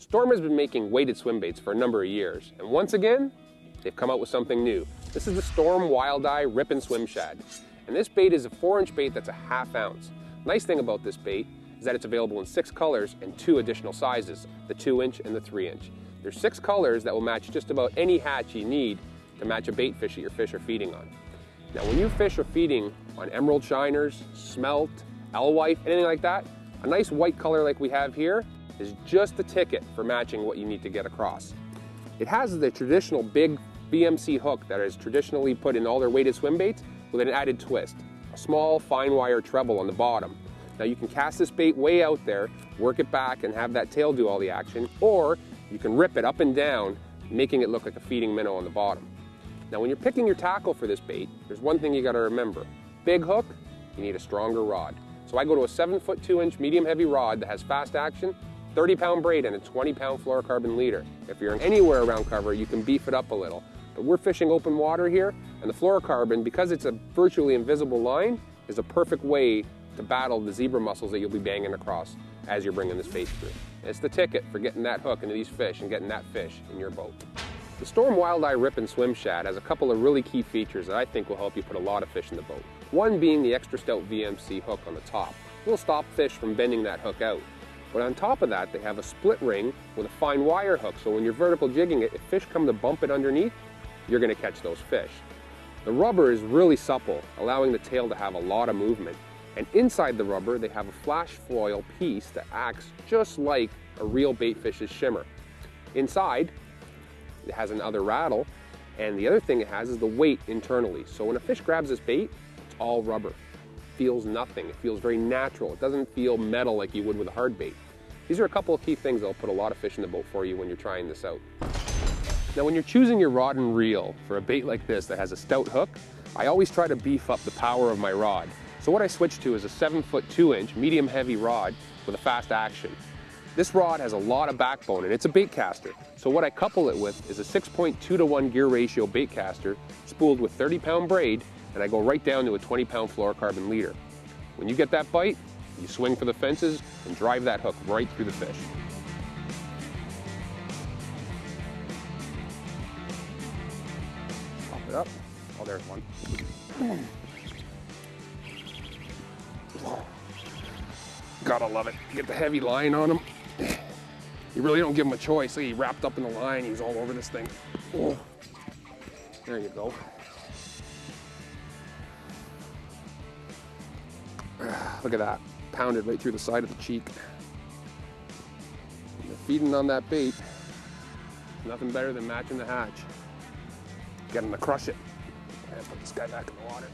Storm has been making weighted swim baits for a number of years, and once again, they've come out with something new. This is the Storm WildEye Rippin Swim Shad, and this bait is a 4-inch bait that's a ½ ounce. Nice thing about this bait is that it's available in 6 colors and 2 additional sizes, the 2-inch and the 3-inch. There's 6 colors that will match just about any hatch you need to match a bait fish that your fish are feeding on. Now when you fish are feeding on emerald shiners, smelt, alewife, anything like that, a nice white color like we have here is just the ticket for matching what you need to get across. It has the traditional big BMC hook that is traditionally put in all their weighted swim baits with an added twist, a small fine wire treble on the bottom. Now you can cast this bait way out there, work it back and have that tail do all the action, or you can rip it up and down, making it look like a feeding minnow on the bottom. Now when you're picking your tackle for this bait, there's one thing you got to remember. Big hook, you need a stronger rod. So I go to a 7-foot 2-inch medium heavy rod that has fast action, 30-pound braid and a 20-pound fluorocarbon leader. If you're anywhere around cover, you can beef it up a little. But we're fishing open water here, and the fluorocarbon, because it's a virtually invisible line, is a perfect way to battle the zebra mussels that you'll be banging across as you're bringing this bait through. And it's the ticket for getting that hook into these fish and getting that fish in your boat. The Storm WildEye Rippin Swim Shad has a couple of really key features that I think will help you put a lot of fish in the boat. One being the extra stout VMC hook on the top. It'll stop fish from bending that hook out. But on top of that, they have a split ring with a fine wire hook, so when you're vertical jigging it, if fish come to bump it underneath, you're going to catch those fish. The rubber is really supple, allowing the tail to have a lot of movement. And inside the rubber, they have a flash foil piece that acts just like a real bait fish's shimmer. Inside, it has another rattle, and the other thing it has is the weight internally. So when a fish grabs this bait, it's all rubber. It feels nothing. It feels very natural. It doesn't feel metal like you would with a hard bait. These are a couple of key things that will put a lot of fish in the boat for you when you're trying this out. Now when you're choosing your rod and reel for a bait like this that has a stout hook, I always try to beef up the power of my rod. So what I switched to is a 7-foot 2-inch medium heavy rod with a fast action. This rod has a lot of backbone and it's a bait caster. So what I couple it with is a 6.2-to-1 gear ratio bait caster spooled with 30-pound braid, and I go right down to a 20-pound fluorocarbon leader. When you get that bite, you swing for the fences and drive that hook right through the fish. Pop it up. Oh, there's one. Gotta love it. Get the heavy line on him. You really don't give him a choice. See, he wrapped up in the line. He's all over this thing. Oh. There you go. Look at that. Pounded right through the side of the cheek. You're feeding on that bait. Nothing better than matching the hatch. Get him to crush it. And put this guy back in the water.